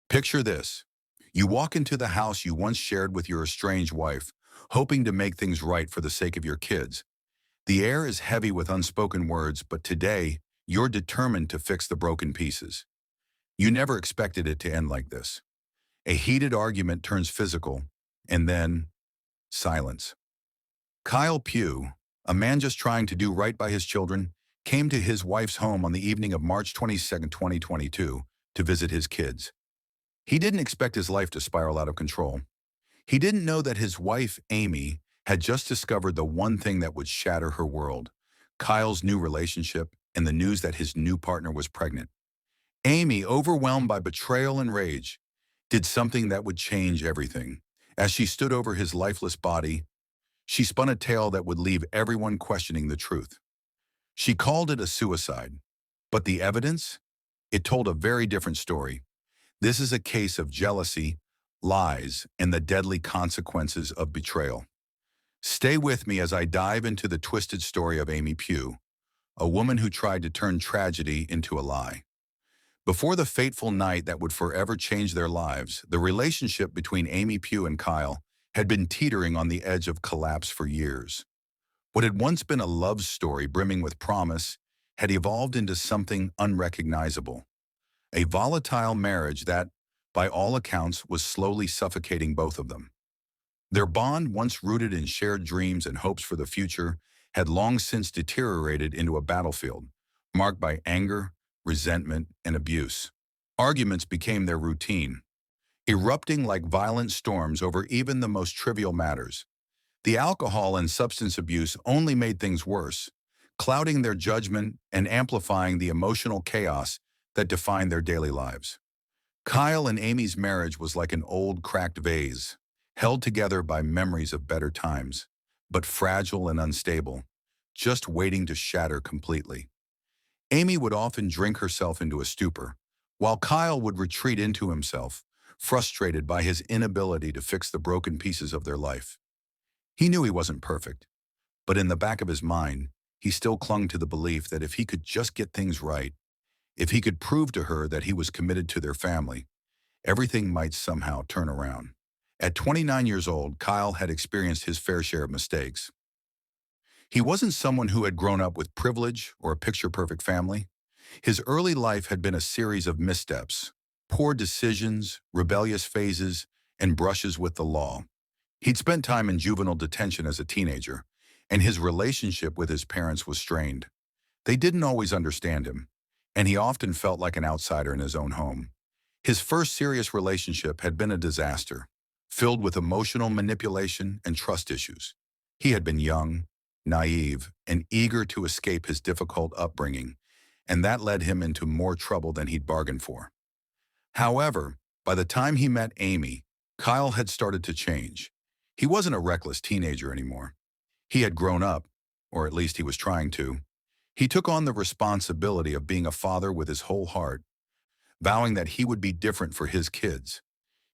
Picture this. You walk into the house you once shared with your estranged wife, hoping to make things right for the sake of your kids. The air is heavy with unspoken words, but today, you're determined to fix the broken pieces. You never expected it to end like this. A heated argument turns physical, and then silence. Kyle Pugh, a man just trying to do right by his children, came to his wife's home on the evening of March 22, 2022, to visit his kids. He didn't expect his life to spiral out of control. He didn't know that his wife, Amy, had just discovered the one thing that would shatter her world: Kyle's new relationship and the news that his new partner was pregnant. Amy, overwhelmed by betrayal and rage, did something that would change everything. As she stood over his lifeless body, she spun a tale that would leave everyone questioning the truth. She called it a suicide, but the evidence? It told a very different story. This is a case of jealousy, lies, and the deadly consequences of betrayal. Stay with me as I dive into the twisted story of Amy Pugh, a woman who tried to turn tragedy into a lie. Before the fateful night that would forever change their lives, the relationship between Amy Pugh and Kyle had been teetering on the edge of collapse for years. What had once been a love story brimming with promise had evolved into something unrecognizable. A volatile marriage that, by all accounts, was slowly suffocating both of them. Their bond, once rooted in shared dreams and hopes for the future, had long since deteriorated into a battlefield, marked by anger, resentment, and abuse. Arguments became their routine, erupting like violent storms over even the most trivial matters. The alcohol and substance abuse only made things worse, clouding their judgment and amplifying the emotional chaos that defined their daily lives. Kyle and Amy's marriage was like an old cracked vase, held together by memories of better times, but fragile and unstable, just waiting to shatter completely. Amy would often drink herself into a stupor, while Kyle would retreat into himself, frustrated by his inability to fix the broken pieces of their life. He knew he wasn't perfect, but in the back of his mind, he still clung to the belief that if he could just get things right, if he could prove to her that he was committed to their family, everything might somehow turn around. At 29 years old, Kyle had experienced his fair share of mistakes. He wasn't someone who had grown up with privilege or a picture-perfect family. His early life had been a series of missteps, poor decisions, rebellious phases, and brushes with the law. He'd spent time in juvenile detention as a teenager, and his relationship with his parents was strained. They didn't always understand him, and he often felt like an outsider in his own home. His first serious relationship had been a disaster, filled with emotional manipulation and trust issues. He had been young, naive, and eager to escape his difficult upbringing, and that led him into more trouble than he'd bargained for. However, by the time he met Amy, Kyle had started to change. He wasn't a reckless teenager anymore. He had grown up, or at least he was trying to. He took on the responsibility of being a father with his whole heart, vowing that he would be different for his kids.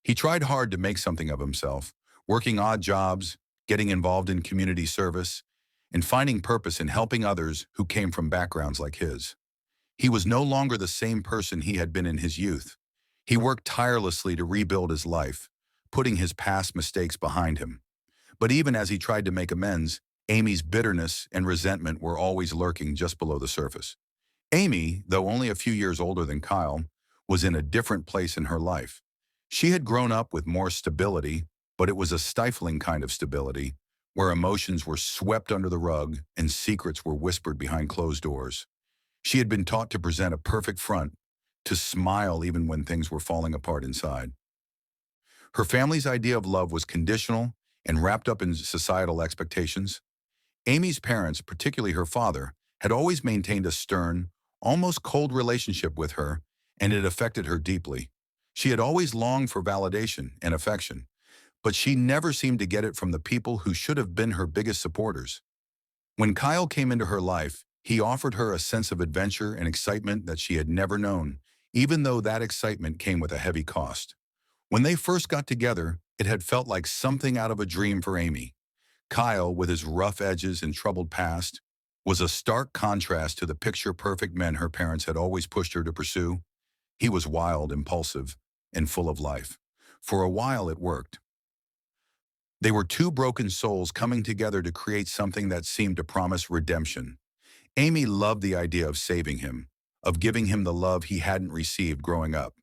He tried hard to make something of himself, working odd jobs, getting involved in community service, and finding purpose in helping others who came from backgrounds like his. He was no longer the same person he had been in his youth. He worked tirelessly to rebuild his life, putting his past mistakes behind him. But even as he tried to make amends, Amy's bitterness and resentment were always lurking just below the surface. Amy, though only a few years older than Kyle, was in a different place in her life. She had grown up with more stability, but it was a stifling kind of stability, where emotions were swept under the rug and secrets were whispered behind closed doors. She had been taught to present a perfect front, to smile even when things were falling apart inside. Her family's idea of love was conditional and wrapped up in societal expectations. Amy's parents, particularly her father, had always maintained a stern, almost cold relationship with her, and it affected her deeply. She had always longed for validation and affection, but she never seemed to get it from the people who should have been her biggest supporters. When Kyle came into her life, he offered her a sense of adventure and excitement that she had never known, even though that excitement came with a heavy cost. When they first got together, it had felt like something out of a dream for Amy. Kyle, with his rough edges and troubled past, was a stark contrast to the picture-perfect men her parents had always pushed her to pursue. He was wild, impulsive, and full of life. For a while it worked. They were two broken souls coming together to create something that seemed to promise redemption. Amy loved the idea of saving him, of giving him the love he hadn't received growing up.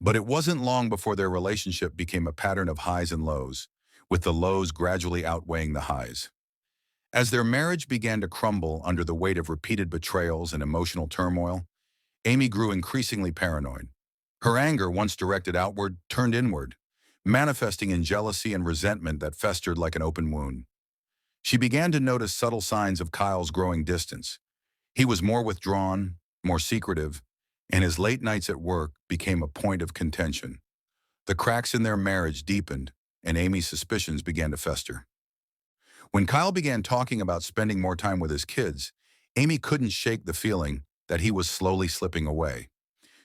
But it wasn't long before their relationship became a pattern of highs and lows, with the lows gradually outweighing the highs. As their marriage began to crumble under the weight of repeated betrayals and emotional turmoil, Amy grew increasingly paranoid. Her anger, once directed outward, turned inward, manifesting in jealousy and resentment that festered like an open wound. She began to notice subtle signs of Kyle's growing distance. He was more withdrawn, more secretive, and his late nights at work became a point of contention. The cracks in their marriage deepened, and Amy's suspicions began to fester. When Kyle began talking about spending more time with his kids, Amy couldn't shake the feeling that he was slowly slipping away.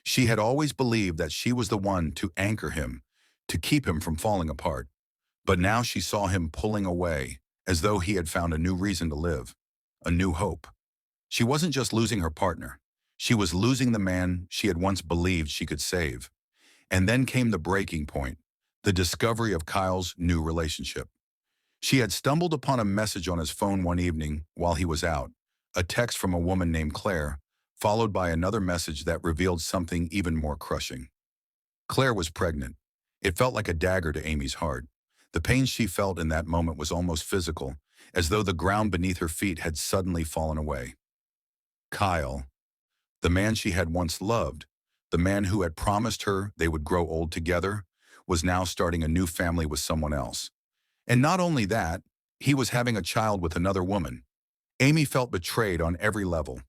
She had always believed that she was the one to anchor him, to keep him from falling apart. But now she saw him pulling away, as though he had found a new reason to live, a new hope. She wasn't just losing her partner. She was losing the man she had once believed she could save. And then came the breaking point, the discovery of Kyle's new relationship. She had stumbled upon a message on his phone one evening while he was out, a text from a woman named Claire, followed by another message that revealed something even more crushing. Claire was pregnant. It felt like a dagger to Amy's heart. The pain she felt in that moment was almost physical, as though the ground beneath her feet had suddenly fallen away. Kyle, the man she had once loved, the man who had promised her they would grow old together, was now starting a new family with someone else. And not only that, he was having a child with another woman. Amy felt betrayed on every level.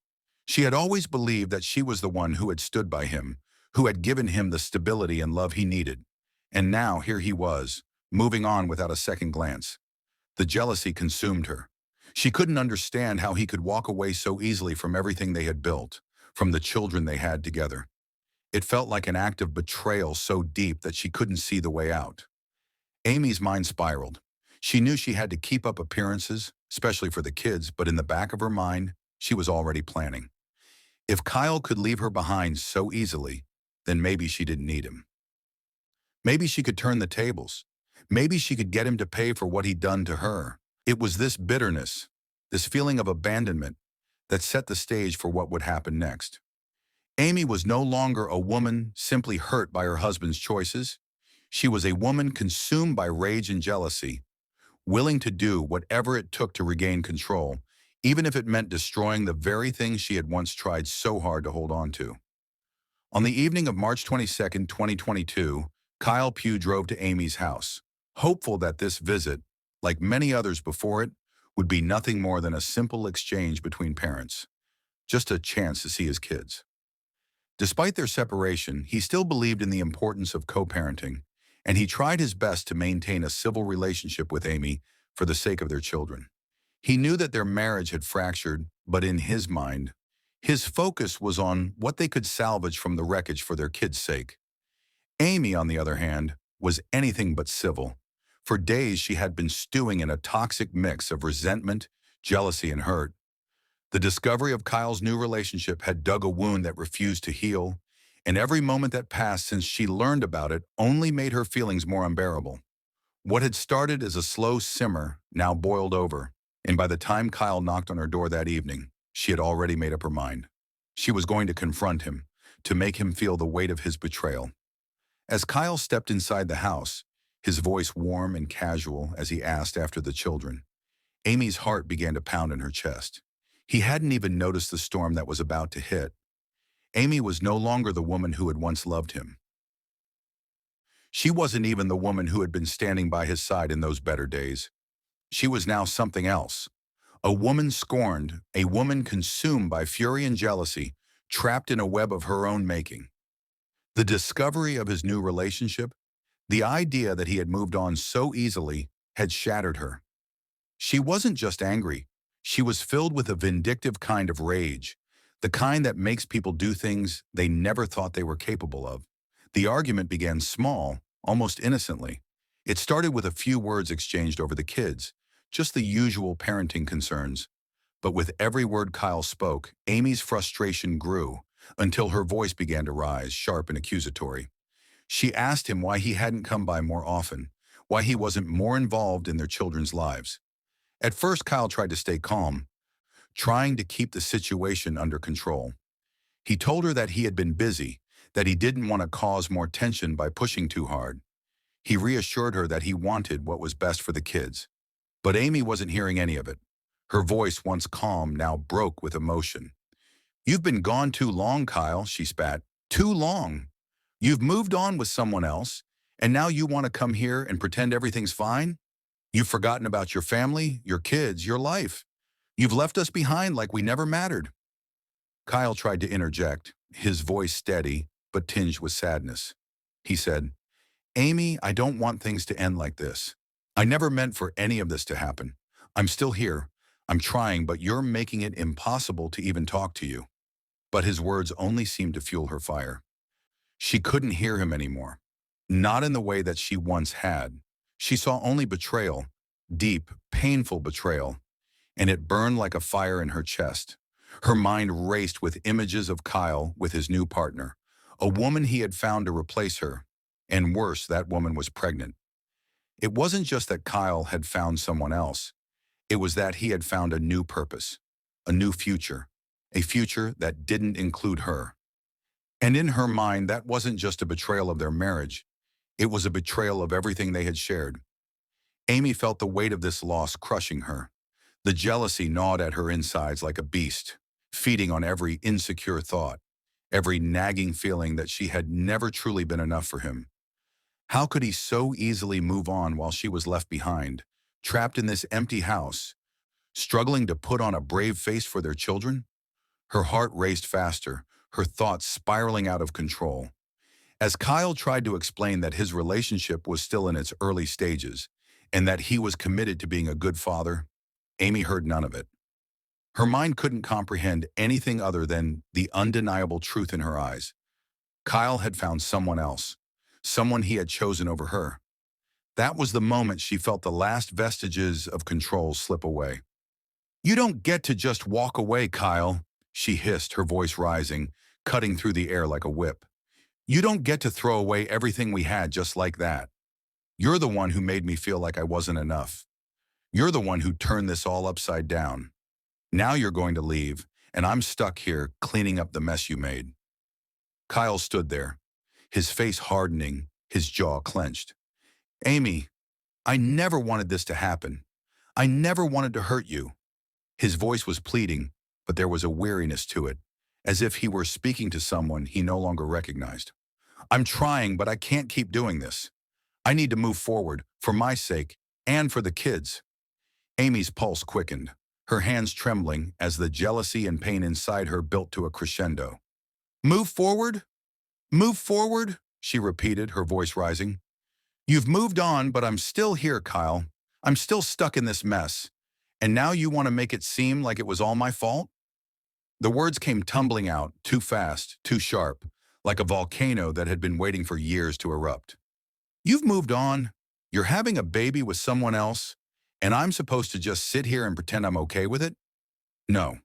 She had always believed that she was the one who had stood by him, who had given him the stability and love he needed. And now here he was, moving on without a second glance. The jealousy consumed her. She couldn't understand how he could walk away so easily from everything they had built, from the children they had together. It felt like an act of betrayal so deep that she couldn't see the way out. Amy's mind spiraled. She knew she had to keep up appearances, especially for the kids, but in the back of her mind, she was already planning. If Kyle could leave her behind so easily, then maybe she didn't need him. Maybe she could turn the tables. Maybe she could get him to pay for what he'd done to her. It was this bitterness, this feeling of abandonment, that set the stage for what would happen next. Amy was no longer a woman simply hurt by her husband's choices. She was a woman consumed by rage and jealousy, willing to do whatever it took to regain control, even if it meant destroying the very thing she had once tried so hard to hold on to. On the evening of March 22, 2022, Kyle Pugh drove to Amy's house, hopeful that this visit, like many others before it, would be nothing more than a simple exchange between parents, just a chance to see his kids. Despite their separation, he still believed in the importance of co-parenting, and he tried his best to maintain a civil relationship with Amy for the sake of their children. He knew that their marriage had fractured, but in his mind, his focus was on what they could salvage from the wreckage for their kids' sake. Amy, on the other hand, was anything but civil. For days, she had been stewing in a toxic mix of resentment, jealousy, and hurt. The discovery of Kyle's new relationship had dug a wound that refused to heal, and every moment that passed since she learned about it only made her feelings more unbearable. What had started as a slow simmer now boiled over, and by the time Kyle knocked on her door that evening, she had already made up her mind. She was going to confront him, to make him feel the weight of his betrayal. As Kyle stepped inside the house, his voice warm and casual as he asked after the children, Amy's heart began to pound in her chest. He hadn't even noticed the storm that was about to hit. Amy was no longer the woman who had once loved him. She wasn't even the woman who had been standing by his side in those better days. She was now something else. A woman scorned, a woman consumed by fury and jealousy, trapped in a web of her own making. The discovery of his new relationship, the idea that he had moved on so easily, had shattered her. She wasn't just angry. She was filled with a vindictive kind of rage, the kind that makes people do things they never thought they were capable of. The argument began small, almost innocently. It started with a few words exchanged over the kids, just the usual parenting concerns. But with every word Kyle spoke, Amy's frustration grew, until her voice began to rise, sharp and accusatory. She asked him why he hadn't come by more often, why he wasn't more involved in their children's lives. At first, Kyle tried to stay calm, trying to keep the situation under control. He told her that he had been busy, that he didn't want to cause more tension by pushing too hard. He reassured her that he wanted what was best for the kids. But Amy wasn't hearing any of it. Her voice, once calm, now broke with emotion. "You've been gone too long, Kyle," she spat. "Too long. You've moved on with someone else, and now you want to come here and pretend everything's fine? You've forgotten about your family, your kids, your life. You've left us behind like we never mattered." Kyle tried to interject, his voice steady, but tinged with sadness. He said, "Amy, I don't want things to end like this. I never meant for any of this to happen. I'm still here. I'm trying, but you're making it impossible to even talk to you." But his words only seemed to fuel her fire. She couldn't hear him anymore. Not in the way that she once had. She saw only betrayal, deep, painful betrayal, and it burned like a fire in her chest. Her mind raced with images of Kyle with his new partner, a woman he had found to replace her, and worse, that woman was pregnant. It wasn't just that Kyle had found someone else. It was that he had found a new purpose, a new future, a future that didn't include her. And in her mind, that wasn't just a betrayal of their marriage. It was a betrayal of everything they had shared. Amy felt the weight of this loss crushing her. The jealousy gnawed at her insides like a beast, feeding on every insecure thought, every nagging feeling that she had never truly been enough for him. How could he so easily move on while she was left behind, trapped in this empty house, struggling to put on a brave face for their children? Her heart raced faster, her thoughts spiraling out of control. As Kyle tried to explain that his relationship was still in its early stages and that he was committed to being a good father, Amy heard none of it. Her mind couldn't comprehend anything other than the undeniable truth in her eyes. Kyle had found someone else, someone he had chosen over her. That was the moment she felt the last vestiges of control slip away. "You don't get to just walk away, Kyle," she hissed, her voice rising, cutting through the air like a whip. "You don't get to throw away everything we had just like that. You're the one who made me feel like I wasn't enough. You're the one who turned this all upside down. Now you're going to leave, and I'm stuck here cleaning up the mess you made." Kyle stood there, his face hardening, his jaw clenched. "Amy, I never wanted this to happen. I never wanted to hurt you." His voice was pleading, but there was a weariness to it, as if he were speaking to someone he no longer recognized. "I'm trying, but I can't keep doing this. I need to move forward, for my sake, and for the kids." Amy's pulse quickened, her hands trembling as the jealousy and pain inside her built to a crescendo. "Move forward? Move forward?" she repeated, her voice rising. "You've moved on, but I'm still here, Kyle. I'm still stuck in this mess. And now you want to make it seem like it was all my fault?" The words came tumbling out, too fast, too sharp, like a volcano that had been waiting for years to erupt. "You've moved on. You're having a baby with someone else, and I'm supposed to just sit here and pretend I'm okay with it? No,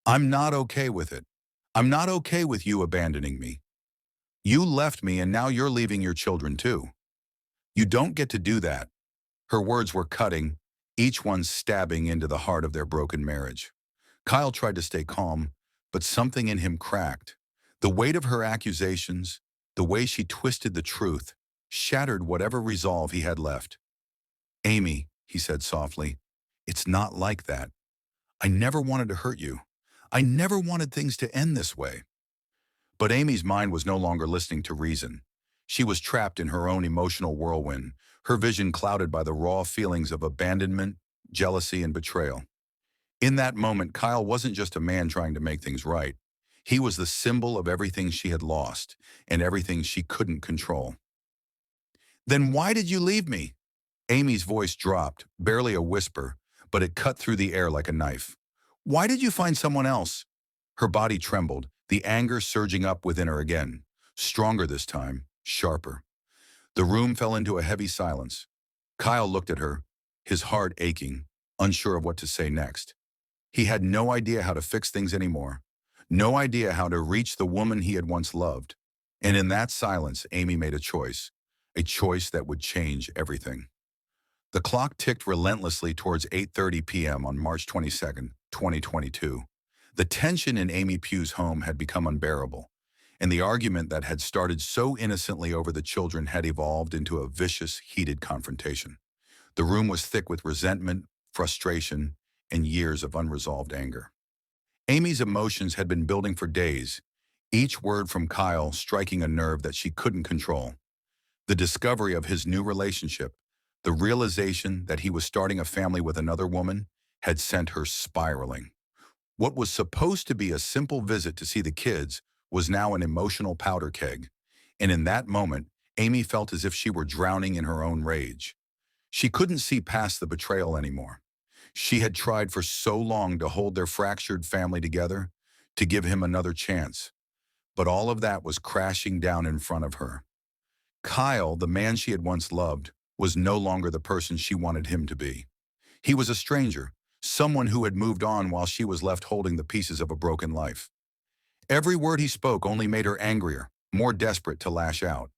I'm not okay with it. I'm not okay with you abandoning me. You left me and now you're leaving your children too. You don't get to do that." Her words were cutting, each one stabbing into the heart of their broken marriage. Kyle tried to stay calm, but something in him cracked. The weight of her accusations, the way she twisted the truth, shattered whatever resolve he had left. "Amy," he said softly, "it's not like that. I never wanted to hurt you. I never wanted things to end this way." But Amy's mind was no longer listening to reason. She was trapped in her own emotional whirlwind, her vision clouded by the raw feelings of abandonment, jealousy, and betrayal. In that moment, Kyle wasn't just a man trying to make things right. He was the symbol of everything she had lost and everything she couldn't control. "Then why did you leave me?" Amy's voice dropped, barely a whisper, but it cut through the air like a knife. "Why did you find someone else?" Her body trembled, the anger surging up within her again, stronger this time, sharper. The room fell into a heavy silence. Kyle looked at her, his heart aching, unsure of what to say next. He had no idea how to fix things anymore, no idea how to reach the woman he had once loved. And in that silence, Amy made a choice that would change everything. The clock ticked relentlessly towards 8:30 p.m. on March 22nd, 2022. The tension in Amy Pugh's home had become unbearable, and the argument that had started so innocently over the children had evolved into a vicious, heated confrontation. The room was thick with resentment, frustration, and years of unresolved anger. Amy's emotions had been building for days, each word from Kyle striking a nerve that she couldn't control. The discovery of his new relationship, the realization that he was starting a family with another woman, had sent her spiraling. What was supposed to be a simple visit to see the kids was now an emotional powder keg. And in that moment, Amy felt as if she were drowning in her own rage. She couldn't see past the betrayal anymore. She had tried for so long to hold their fractured family together, to give him another chance. But all of that was crashing down in front of her. Kyle, the man she had once loved, was no longer the person she wanted him to be. He was a stranger, someone who had moved on while she was left holding the pieces of a broken life. Every word he spoke only made her angrier, more desperate to lash out.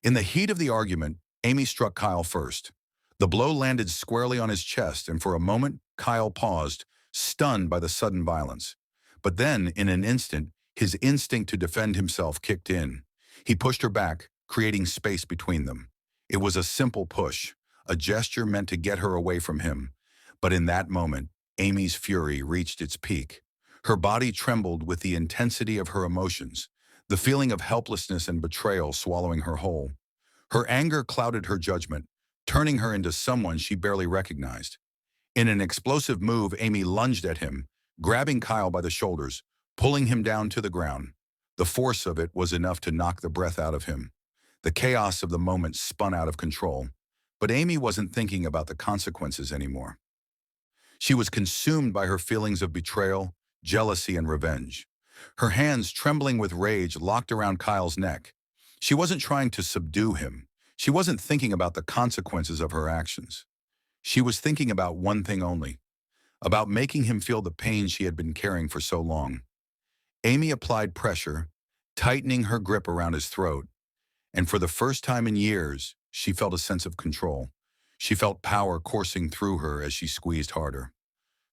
In the heat of the argument, Amy struck Kyle first. The blow landed squarely on his chest, and for a moment, Kyle paused, stunned by the sudden violence. But then, in an instant, his instinct to defend himself kicked in. He pushed her back, creating space between them. It was a simple push, a gesture meant to get her away from him. But in that moment, Amy's fury reached its peak. Her body trembled with the intensity of her emotions, the feeling of helplessness and betrayal swallowing her whole. Her anger clouded her judgment, turning her into someone she barely recognized. In an explosive move, Amy lunged at him, grabbing Kyle by the shoulders, pulling him down to the ground. The force of it was enough to knock the breath out of him. The chaos of the moment spun out of control, but Amy wasn't thinking about the consequences anymore. She was consumed by her feelings of betrayal, jealousy, and revenge. Her hands, trembling with rage, locked around Kyle's neck. She wasn't trying to subdue him. She wasn't thinking about the consequences of her actions. She was thinking about one thing only, about making him feel the pain she had been carrying for so long. Amy applied pressure, tightening her grip around his throat, and for the first time in years, she felt a sense of control. She felt power coursing through her as she squeezed harder.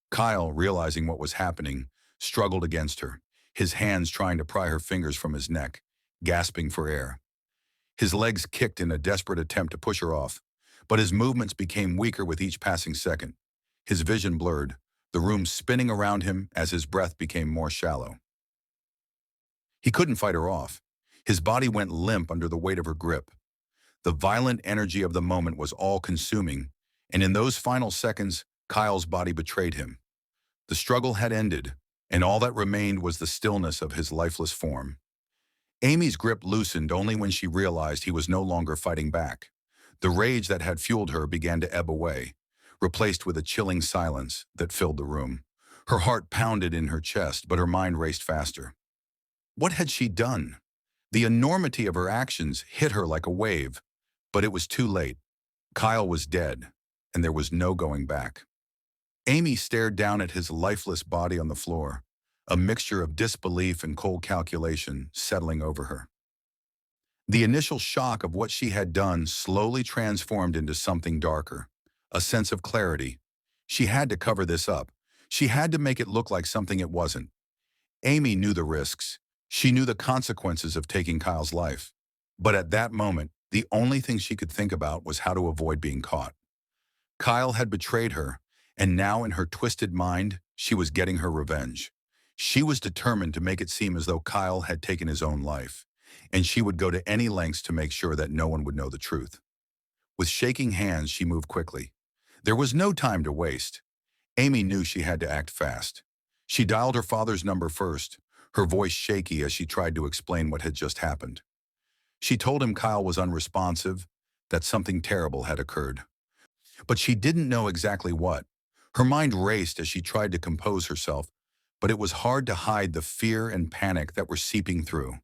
Kyle, realizing what was happening, struggled against her, his hands trying to pry her fingers from his neck, gasping for air. His legs kicked in a desperate attempt to push her off, but his movements became weaker with each passing second. His vision blurred, the room spinning around him as his breath became more shallow. He couldn't fight her off. His body went limp under the weight of her grip. The violent energy of the moment was all-consuming, and in those final seconds, Kyle's body betrayed him. The struggle had ended, and all that remained was the stillness of his lifeless form. Amy's grip loosened only when she realized he was no longer fighting back. The rage that had fueled her began to ebb away, replaced with a chilling silence that filled the room. Her heart pounded in her chest, but her mind raced faster. What had she done? The enormity of her actions hit her like a wave, but it was too late. Kyle was dead, and there was no going back. Amy stared down at his lifeless body on the floor, a mixture of disbelief and cold calculation settling over her. The initial shock of what she had done slowly transformed into something darker, a sense of clarity. She had to cover this up. She had to make it look like something it wasn't. Amy knew the risks. She knew the consequences of taking Kyle's life. But at that moment, the only thing she could think about was how to avoid being caught. Kyle had betrayed her, and now in her twisted mind, she was getting her revenge. She was determined to make it seem as though Kyle had taken his own life, and she would go to any lengths to make sure that no one would know the truth. With shaking hands, she moved quickly. There was no time to waste. Amy knew she had to act fast. She dialed her father's number first, her voice shaky as she tried to explain what had just happened. She told him Kyle was unresponsive, that something terrible had occurred. But she didn't know exactly what. Her mind raced as she tried to compose herself, but it was hard to hide the fear and panic that were seeping through.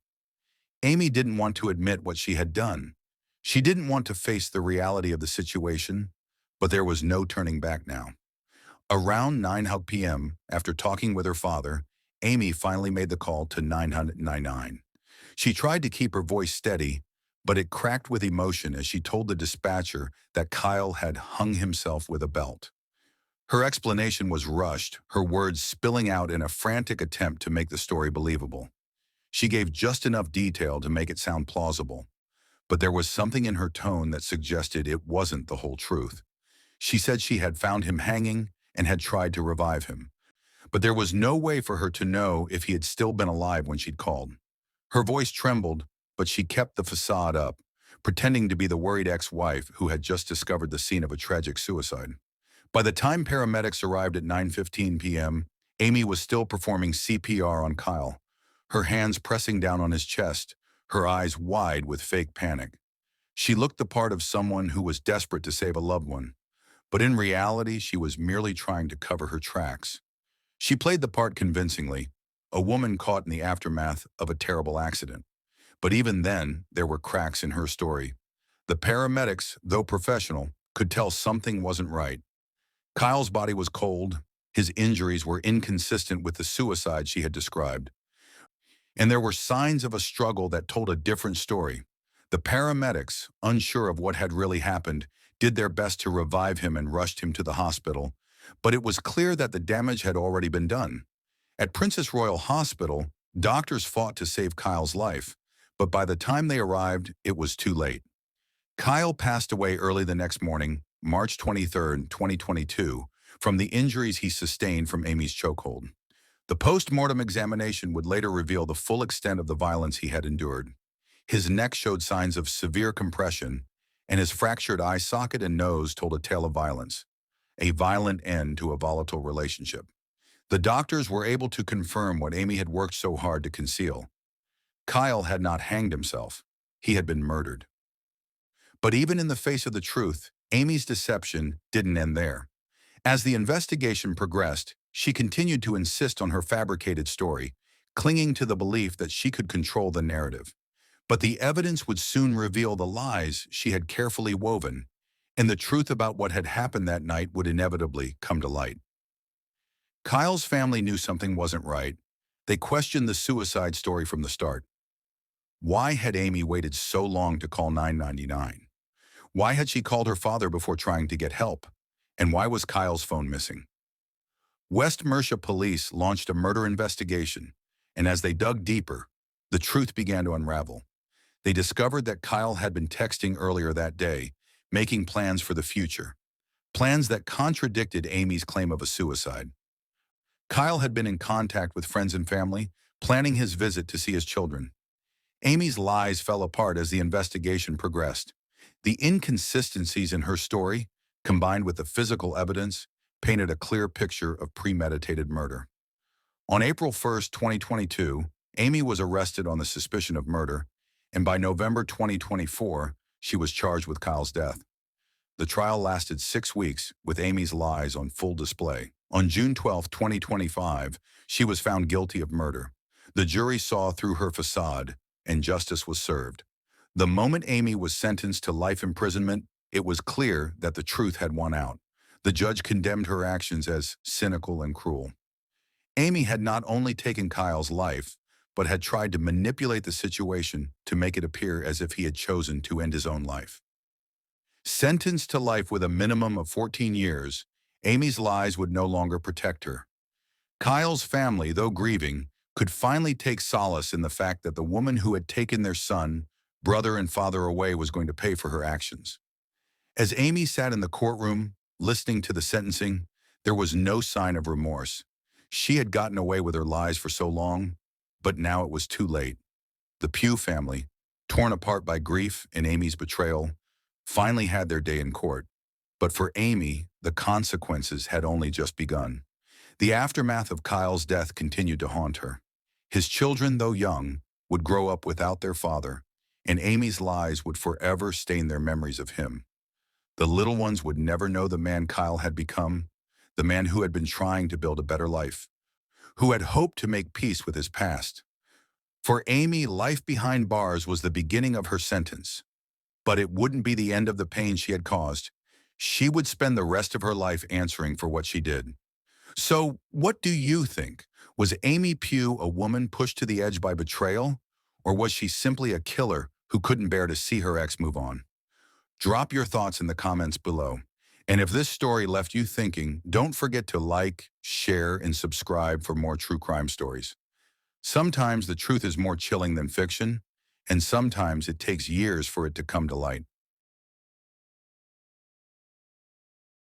Amy didn't want to admit what she had done. She didn't want to face the reality of the situation, but there was no turning back now. Around 9 p.m., after talking with her father, Amy finally made the call to 999. She tried to keep her voice steady, but it cracked with emotion as she told the dispatcher that Kyle had hung himself with a belt. Her explanation was rushed, her words spilling out in a frantic attempt to make the story believable. She gave just enough detail to make it sound plausible, but there was something in her tone that suggested it wasn't the whole truth. She said she had found him hanging and had tried to revive him, but there was no way for her to know if he had still been alive when she'd called. Her voice trembled, but she kept the facade up, pretending to be the worried ex-wife who had just discovered the scene of a tragic suicide. By the time paramedics arrived at 9:15 p.m., Amy was still performing CPR on Kyle, her hands pressing down on his chest, her eyes wide with fake panic. She looked the part of someone who was desperate to save a loved one, but in reality, she was merely trying to cover her tracks. She played the part convincingly, a woman caught in the aftermath of a terrible accident. But even then, there were cracks in her story. The paramedics, though professional, could tell something wasn't right. Kyle's body was cold, his injuries were inconsistent with the suicide she had described, and there were signs of a struggle that told a different story. The paramedics, unsure of what had really happened, did their best to revive him and rushed him to the hospital, but it was clear that the damage had already been done. At Princess Royal Hospital, doctors fought to save Kyle's life, but by the time they arrived, it was too late. Kyle passed away early the next morning, March 23, 2022, from the injuries he sustained from Amy's chokehold. The post-mortem examination would later reveal the full extent of the violence he had endured. His neck showed signs of severe compression, and his fractured eye socket and nose told a tale of violence, a violent end to a volatile relationship. The doctors were able to confirm what Amy had worked so hard to conceal. Kyle had not hanged himself. He had been murdered. But even in the face of the truth, Amy's deception didn't end there. As the investigation progressed, she continued to insist on her fabricated story, clinging to the belief that she could control the narrative. But the evidence would soon reveal the lies she had carefully woven, and the truth about what had happened that night would inevitably come to light. Kyle's family knew something wasn't right. They questioned the suicide story from the start. Why had Amy waited so long to call 999? Why had she called her father before trying to get help? And why was Kyle's phone missing? West Mercia police launched a murder investigation, and as they dug deeper, the truth began to unravel. They discovered that Kyle had been texting earlier that day, making plans for the future, plans that contradicted Amy's claim of a suicide. Kyle had been in contact with friends and family, planning his visit to see his children. Amy's lies fell apart as the investigation progressed. The inconsistencies in her story, combined with the physical evidence, painted a clear picture of premeditated murder. On April 1, 2022, Amy was arrested on the suspicion of murder, and by November 2024, she was charged with Kyle's death. The trial lasted 6 weeks, with Amy's lies on full display. On June 12, 2025, she was found guilty of murder. The jury saw through her facade, and justice was served. The moment Amy was sentenced to life imprisonment, it was clear that the truth had won out. The judge condemned her actions as cynical and cruel. Amy had not only taken Kyle's life, but had tried to manipulate the situation to make it appear as if he had chosen to end his own life. Sentenced to life with a minimum of 14 years, Amy's lies would no longer protect her. Kyle's family, though grieving, could finally take solace in the fact that the woman who had taken their son, brother, and father away was going to pay for her actions. As Amy sat in the courtroom, listening to the sentencing, there was no sign of remorse. She had gotten away with her lies for so long, but now it was too late. The Pugh family, torn apart by grief and Amy's betrayal, finally had their day in court. But for Amy, the consequences had only just begun. The aftermath of Kyle's death continued to haunt her. His children, though young, would grow up without their father, and Amy's lies would forever stain their memories of him. The little ones would never know the man Kyle had become, the man who had been trying to build a better life, who had hoped to make peace with his past. For Amy, life behind bars was the beginning of her sentence. But it wouldn't be the end of the pain she had caused. She would spend the rest of her life answering for what she did. So, what do you think? Was Amy Pugh a woman pushed to the edge by betrayal? Or was she simply a killer who couldn't bear to see her ex move on? Drop your thoughts in the comments below. And if this story left you thinking, don't forget to like, share, and subscribe for more true crime stories. Sometimes the truth is more chilling than fiction, and sometimes it takes years for it to come to light.